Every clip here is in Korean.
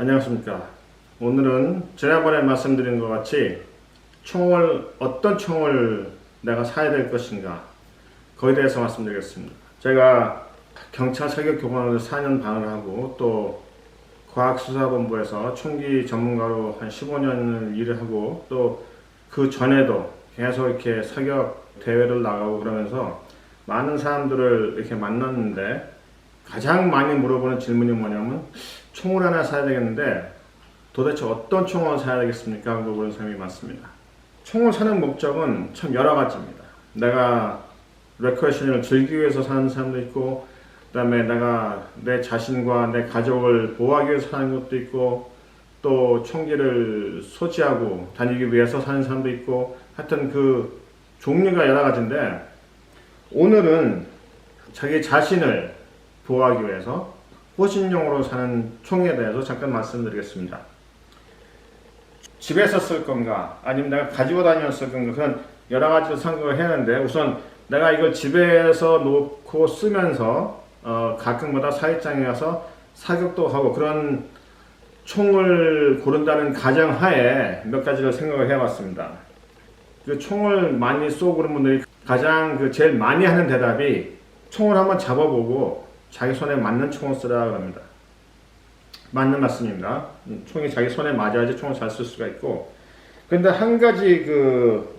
안녕하십니까. 오늘은 지난번에 말씀드린 것 같이 어떤 총을 내가 사야 될 것인가, 거기에 대해서 말씀드리겠습니다. 제가 경찰 사격교관으로 4년 반을 하고 또 과학수사본부에서 총기 전문가로 한 15년을 일을 하고 또 그 전에도 계속 이렇게 사격 대회를 나가고 그러면서 많은 사람들을 이렇게 만났는데 가장 많이 물어보는 질문이 뭐냐면 총을 하나 사야 되겠는데 도대체 어떤 총을 사야 되겠습니까? 물어보는 사람이 많습니다. 총을 사는 목적은 참 여러 가지입니다. 내가 레크레이션을 즐기기 위해서 사는 사람도 있고, 그 다음에 내가 내 자신과 내 가족을 보호하기 위해서 사는 것도 있고, 또 총기를 소지하고 다니기 위해서 사는 사람도 있고, 하여튼 그 종류가 여러 가지인데 오늘은 자기 자신을 보호하기 위해서 호신용으로 사는 총에 대해서 잠깐 말씀드리겠습니다. 집에서 쓸 건가 아니면 내가 가지고 다니면서 쓸 건가, 그런 여러 가지로 생각을 했는데, 우선 내가 이걸 집에서 놓고 쓰면서 가끔마다 사격장에 가서 사격도 하고 그런 총을 고른다는 가정하에 몇 가지를 생각을 해봤습니다. 그 총을 많이 쏘고 그런 분들이 가장 제일 많이 하는 대답이 총을 한번 잡아보고 자기 손에 맞는 총을 쓰라 그럽니다. 맞는 말씀입니다. 총이 자기 손에 맞아야지 총을 잘 쓸 수가 있고, 그런데 한 가지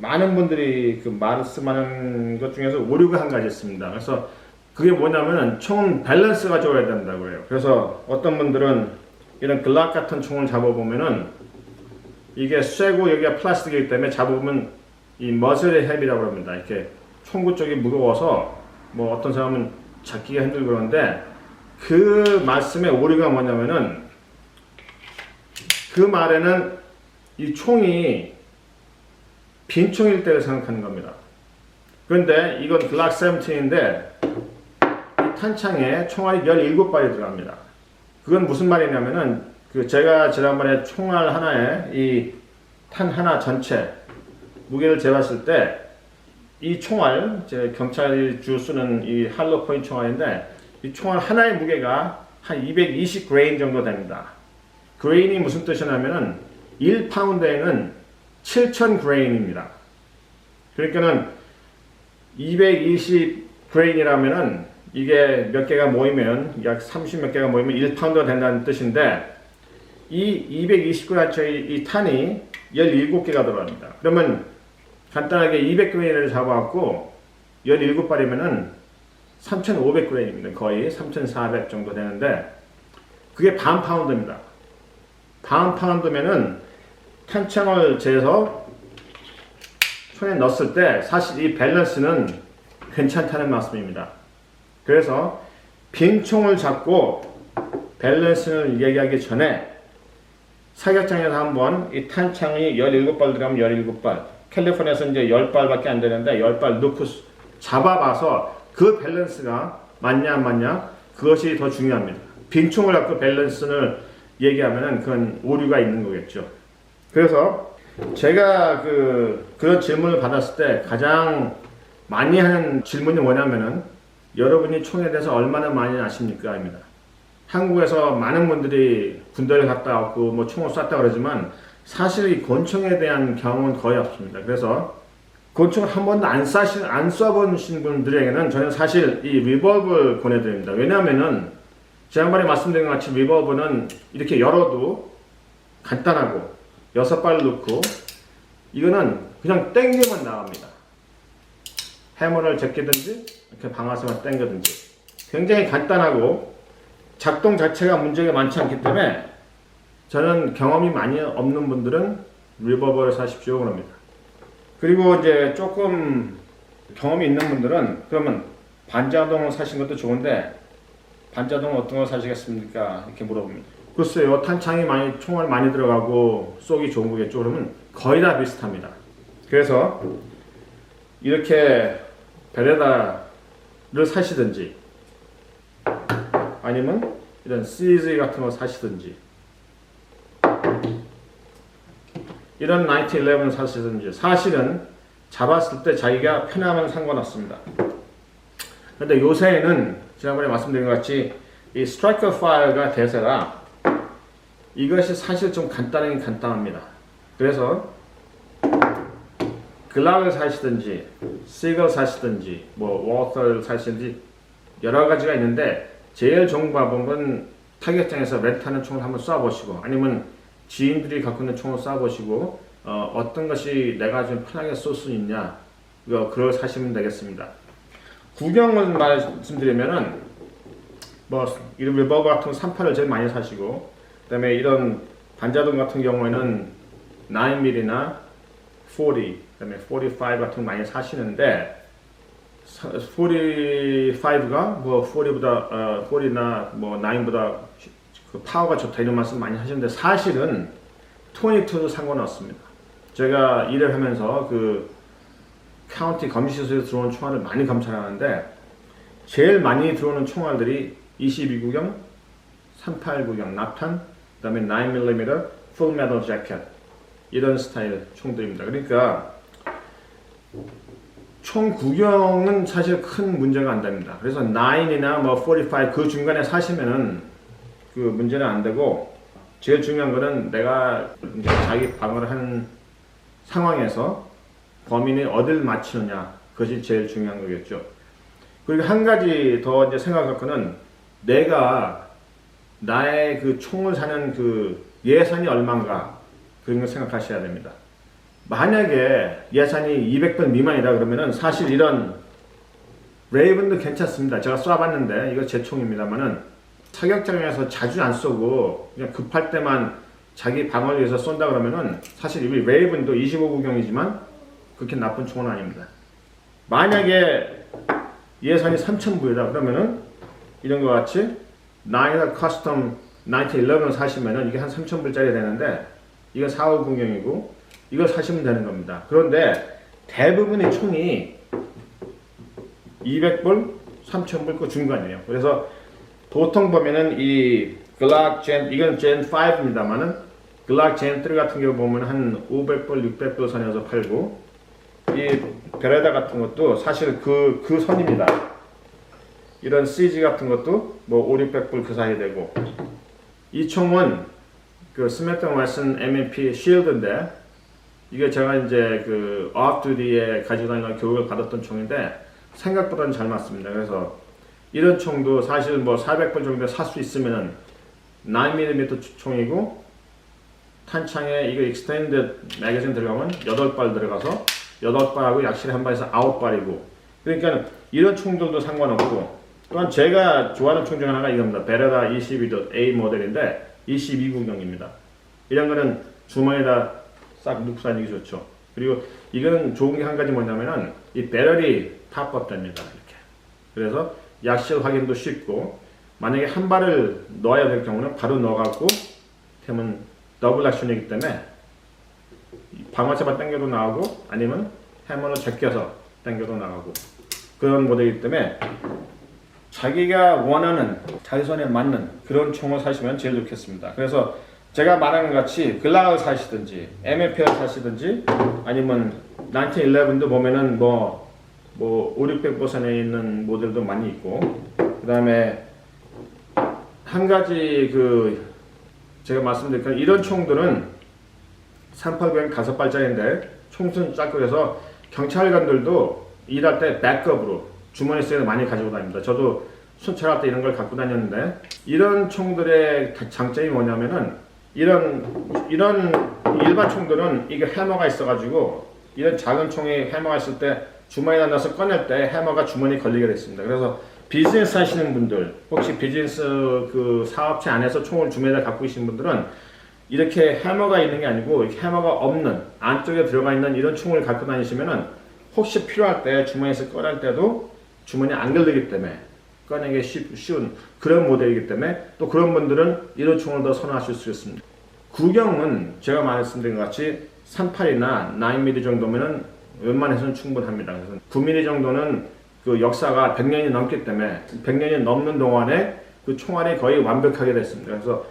많은 분들이 말씀하는 것 중에서 오류가 한 가지 있습니다. 그래서 그게 뭐냐면은 총은 밸런스가 좋아야 된다고 해요. 그래서 어떤 분들은 이런 글락 같은 총을 잡아보면은 이게 쇠고 여기가 플라스틱이기 때문에 잡으면 이 머슬의 헤비라고 합니다. 이렇게 총구 쪽이 무거워서 뭐 어떤 사람은 잡기가 힘들고 그러는데, 그 말씀의 오류가 뭐냐면은 그 말에는 이 총이 빈 총일 때를 생각하는 겁니다. 그런데 이건 글락 17인데 이 탄창에 총알이 17발이 들어갑니다. 그건 무슨 말이냐면은 제가 지난번에 총알 하나에 이 탄 하나 전체 무게를 재봤을 때 이 총알, 경찰이 주 쓰는 이 할로 포인트 총알인데 이 총알 하나의 무게가 한 220그레인 정도 됩니다. 그레인이 무슨 뜻이냐면은 1파운드에는 7,000그레인입니다. 그러니까는 220그레인이라면은 이게 몇 개가 모이면 약 30몇 개가 모이면 1파운드가 된다는 뜻인데, 이 220g짜리 이 탄이 17개가 들어갑니다. 그러면 간단하게 200g을 잡아갖고 17발이면은 3,500g입니다. 거의 3,400 정도 되는데 그게 반 파운드입니다. 반 파운드면은 탄창을 재서 손에 넣었을 때 사실 이 밸런스는 괜찮다는 말씀입니다. 그래서 빈 총을 잡고 밸런스를 얘기하기 전에 사격장에서 한번 이 탄창이 17발 들어가면 17발, 캘리포니아에서 이제 10발밖에 안 되는데 10발 넣고 잡아봐서 그 밸런스가 맞냐 안 맞냐, 그것이 더 중요합니다. 빈 총을 잡고 밸런스를 얘기하면은 그건 오류가 있는 거겠죠. 그래서 제가 그런 질문을 받았을 때 가장 많이 하는 질문이 뭐냐면은 여러분이 총에 대해서 얼마나 많이 아십니까? 입니다. 한국에서 많은 분들이 군대를 갔다 왔고 뭐 총을 쐈다 그러지만 사실 이 권총에 대한 경험은 거의 없습니다. 그래서 권총을 한 번도 안 쏴보신 분들에게는 저는 사실 이 리볼버를 권해드립니다. 왜냐하면은 지난번에 말씀드린 것 같이 리볼버는 이렇게 열어도 간단하고 6발 넣고 이거는 그냥 땡기면 나갑니다. 해머를 제끼든지 이렇게 방아쇠만 당겨든지 굉장히 간단하고 작동 자체가 문제가 많지 않기 때문에 저는 경험이 많이 없는 분들은 리볼버를 사십시오 그럽니다. 그리고 이제 조금 경험이 있는 분들은 그러면 반자동을 사신 것도 좋은데 반자동은 어떤 걸 사시겠습니까? 이렇게 물어봅니다. 글쎄요, 탄창이 총알 많이 들어가고 쏘기 좋은 거겠죠. 그러면 거의 다 비슷합니다. 그래서 이렇게 베레다를 사시든지 아니면 이런 CZ 같은 거 사시든지 이런 1911 사시든지 사실은 잡았을 때 자기가 편하면 상관없습니다. 그런데 요새는 지난번에 말씀드린 것 같이 이 스트라이커 파이어가 대세라 이것이 사실 좀 간단하긴 간단합니다. 그래서 글락을 사시든지 시걸 사시든지 뭐 워터를 사시든지 여러 가지가 있는데 제일 좋은 방법은 타격장에서 렌트하는 총을 한번 쏴보시고 아니면 지인들이 갖고 있는 총을 쏴보시고 어떤 것이 내가 좀 편하게 쏠 수 있냐 그걸 사시면 되겠습니다. 구경을 말씀드리면은 뭐 이런 리볼버 같은 38을 제일 많이 사시고 그다음에 이런 반자동 같은 경우에는 9mm나 40, 그다음에 45 같은 거 많이 사시는데 45가 뭐 40보다 40나 뭐 9보다 그 파워가 좋다 이런 말씀 많이 하시는데 사실은 22도 상관없습니다. 제가 일을 하면서 그 카운티 검시소에서 들어오는 총알을 많이 검찰하는데 제일 많이 들어오는 총알들이 22구경, 38구경, 납탄, 그 다음에 9mm full metal jacket 이런 스타일 총들입니다. 그러니까 총 구경은 사실 큰 문제가 안 됩니다. 그래서 9이나 뭐 45 그 중간에 사시면은 그 문제는 안 되고 제일 중요한 거는 내가 이제 자기 방어를 하는 상황에서 범인이 어딜 맞추느냐 그것이 제일 중요한 거겠죠. 그리고 한 가지 더 이제 생각할 거는 내가 나의 그 총을 사는 그 예산이 얼마인가 그런 걸 생각하셔야 됩니다. 만약에 예산이 200불 미만이다 그러면은 사실 이런 레이븐도 괜찮습니다. 제가 쏴봤는데 이거 제 총입니다만은 사격장에서 자주 안 쏘고 그냥 급할 때만 자기 방어를 위해서 쏜다 그러면은 사실 이 레이븐도 25구경이지만 그렇게 나쁜 총은 아닙니다. 만약에 예산이 3,000불이다 그러면은 이런 것 같이 9나 커스텀 1911을 사시면은 이게 한 3,000불짜리 되는데 이건 45구경이고 이걸 사시면 되는 겁니다. 그런데 대부분의 총이 200불, 3,000불 그 중간이에요. 그래서 보통 보면은 이 글락 젠 이건 젠 5입니다만은 글락 젠 3 같은 경우 보면 한 500불, 600불 선에서 팔고 이 베레다 같은 것도 사실 그 선입니다. 이런 CG 같은 것도 뭐 5, 600불 그 사이 되고 이 총은 그 스미스 앤 웨슨 M&P 쉴드인데 이게 제가 이제 그 어학두디에 가지고 다니는 교육을 받았던 총인데 생각보다는 잘 맞습니다. 그래서 이런 총도 사실 뭐 400불 정도 살 수 있으면은 9mm 총이고 탄창에 이거 익스텐드 매거진 들어가면 8발 들어가서 8발하고 약실에 한 발에서 9발이고 그러니까 이런 총들도 상관없고 또한 제가 좋아하는 총 중 하나가 이겁니다. 베레다 22A 모델인데 22구경입니다. 이런 거는 주머니에다 싹 넣고 다니기 좋죠. 그리고 이거는 좋은 게 한 가지 뭐냐면은 이 배럴이 탑업됩니다. 이렇게. 그래서 약실 확인도 쉽고 만약에 한 발을 넣어야 될 경우는 바로 넣어갖고 되면 더블 액션이기 때문에 방아쇠만 당겨도 나가고 아니면 해머로 제껴서 당겨도 나가고 그런 모델이기 때문에 자기가 원하는 자기 손에 맞는 그런 총을 사시면 제일 좋겠습니다. 그래서 제가 말하는 것 같이 글락을 사시든지 MF를 사시든지 아니면 1911도 보면은 뭐 5, 600%에 있는 모델도 많이 있고 그 다음에 한 가지 그 제가 말씀드릴까 이런 총들은 38구경 5발짜리인데 총수는 작고 해서 경찰관들도 일할 때 백업으로 주머니 속에 많이 가지고 다닙니다. 저도 순찰할 때 이런 걸 갖고 다녔는데 이런 총들의 장점이 뭐냐면은 이런 일반 총들은 이게 해머가 있어가지고 이런 작은 총에 해머가 있을 때 주머니에 넣어서 꺼낼 때 해머가 주머니에 걸리게 됐습니다. 그래서 비즈니스 하시는 분들 혹시 비즈니스 그 사업체 안에서 총을 주머니에 갖고 계신 분들은 이렇게 해머가 있는 게 아니고 해머가 없는 안쪽에 들어가 있는 이런 총을 갖고 다니시면은 혹시 필요할 때 주머니에서 꺼낼 때도 주머니에 안 걸리기 때문에 꺼내기 쉬운 그런 모델이기 때문에 또 그런 분들은 이런 총을 더 선호하실 수 있습니다. 구경은 제가 말씀드린 것 같이 38이나 9mm 정도면은 웬만해서는 충분합니다. 그래서 9mm 정도는 그 역사가 100년이 넘기 때문에 100년이 넘는 동안에 그 총알이 거의 완벽하게 됐습니다. 그래서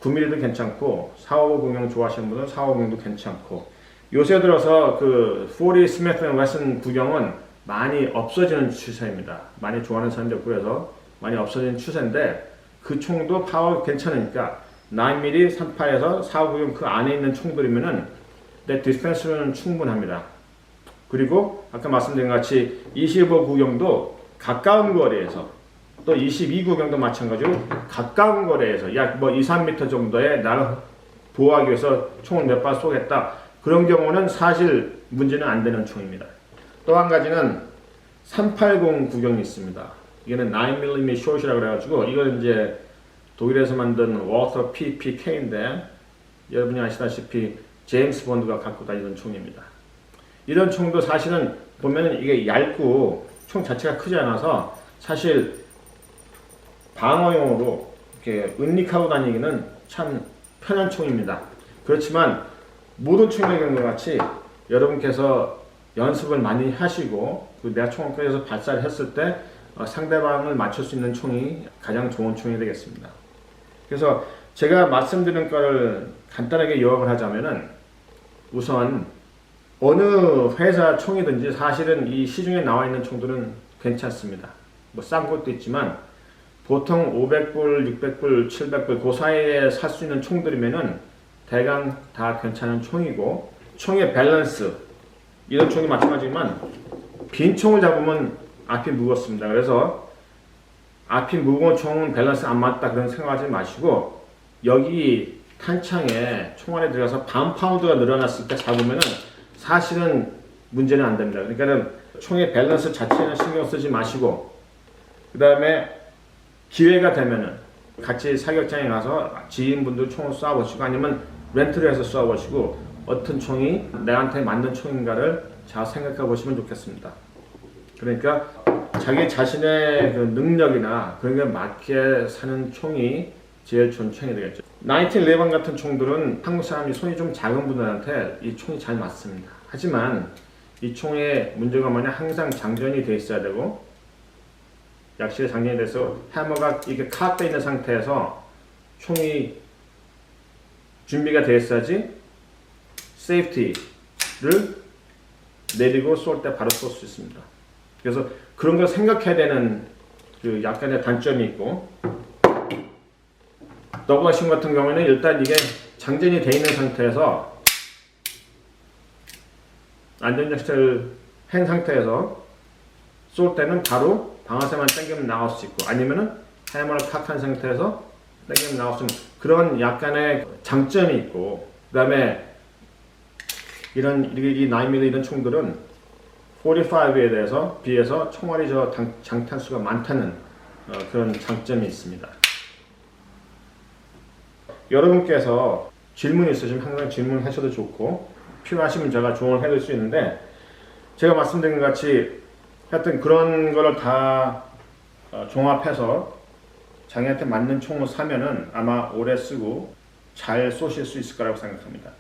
9mm도 괜찮고 450용 좋아하시는 분은 450도 괜찮고 요새 들어서 그 40 스미스 앤 웨슨 구경은 많이 없어지는 추세입니다. 많이 좋아하는 사람도 없고 그래서 많이 없어지는 추세인데 그 총도 파워 괜찮으니까 9mm, 38에서 45구경 그 안에 있는 총들이면은 내 디스펜스는 충분합니다. 그리고 아까 말씀드린 것 같이 25구경도 가까운 거리에서 또 22구경도 마찬가지로 가까운 거리에서 약 뭐 2, 3m 정도의 나를 보호하기 위해서 총을 몇 발 쏘겠다. 그런 경우는 사실 문제는 안 되는 총입니다. 또 한 가지는 380 구경이 있습니다. 이거는 9mm 숏이라고 그래가지고 이건 이제 독일에서 만든 워터 PPK인데 여러분이 아시다시피 제임스 본드가 갖고 다니는 총입니다. 이런 총도 사실은 보면은 이게 얇고 총 자체가 크지 않아서 사실 방어용으로 이렇게 은닉하고 다니기는 참 편한 총입니다. 그렇지만 모든 총의 경우 같이 여러분께서 연습을 많이 하시고 내가 총을 꺼내서 발사를 했을 때 상대방을 맞출 수 있는 총이 가장 좋은 총이 되겠습니다. 그래서 제가 말씀드린 거를 간단하게 요약을 하자면은 우선 어느 회사 총이든지 사실은 이 시중에 나와 있는 총들은 괜찮습니다. 뭐 싼 것도 있지만 보통 500불, 600불, 700불 그 사이에 살 수 있는 총들이면은 대강 다 괜찮은 총이고 총의 밸런스 이런 총이 마찬가지지만 빈 총을 잡으면 앞이 무겁습니다. 그래서 앞이 무거운 총은 밸런스 안 맞다 그런 생각하지 마시고 여기 탄창에 총 안에 들어가서 반 파운드가 늘어났을 때 잡으면은 사실은 문제는 안 됩니다. 그러니까는 총의 밸런스 자체는 신경 쓰지 마시고 그 다음에 기회가 되면은 같이 사격장에 가서 지인분들 총을 쏴보시고 아니면 렌트를 해서 쏴보시고 어떤 총이 내한테 맞는 총인가를 잘 생각해 보시면 좋겠습니다. 그러니까 자기 자신의 그 능력이나 그런 게 맞게 사는 총이 제일 좋은 총이 되겠죠. 1911 같은 총들은 한국 사람이 손이 좀 작은 분들한테 이 총이 잘 맞습니다. 하지만 이 총의 문제가 뭐냐 항상 장전이 돼 있어야 되고 약실에 장전이 돼서 해머가 이렇게 카트돼 있는 상태에서 총이 준비가 되어 있어야지 세이프티를 내리고 쏠 때 바로 쏠 수 있습니다. 그래서 그런 걸 생각해야 되는 그 약간의 단점이 있고 더블라싱 같은 경우에는 일단 이게 장전이 되어 있는 상태에서 안전장치를 한 상태에서 쏠 때는 바로 방아쇠만 당기면 나올 수 있고 아니면은 해머를 탁한 상태에서 당기면 나올 수 있는 그런 약간의 장점이 있고 그 다음에 이 9mm 이런 총들은 45에 대해서 비해서 총알이 장탄수가 많다는 그런 장점이 있습니다. 여러분께서 질문이 있으시면 항상 질문하셔도 좋고 필요하시면 제가 조언을 해드릴 수 있는데 제가 말씀드린 것 같이 하여튼 그런 거를 다 종합해서 자기한테 맞는 총을 사면은 아마 오래 쓰고 잘 쏘실 수 있을 거라고 생각합니다.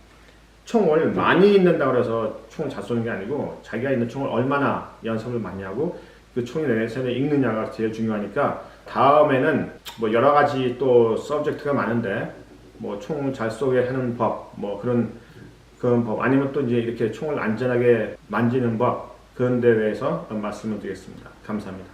총을 많이 있는다고 해서 총을 잘 쏘는 게 아니고 자기가 있는 총을 얼마나 연습을 많이 하고 그 총이 내 손에 익느냐가 제일 중요하니까 다음에는 뭐 여러 가지 또 서브젝트가 많은데 뭐 총을 잘 쏘게 하는 법 뭐 그런 법 아니면 또 이제 이렇게 총을 안전하게 만지는 법 그런 데 대해서 말씀을 드리겠습니다. 감사합니다.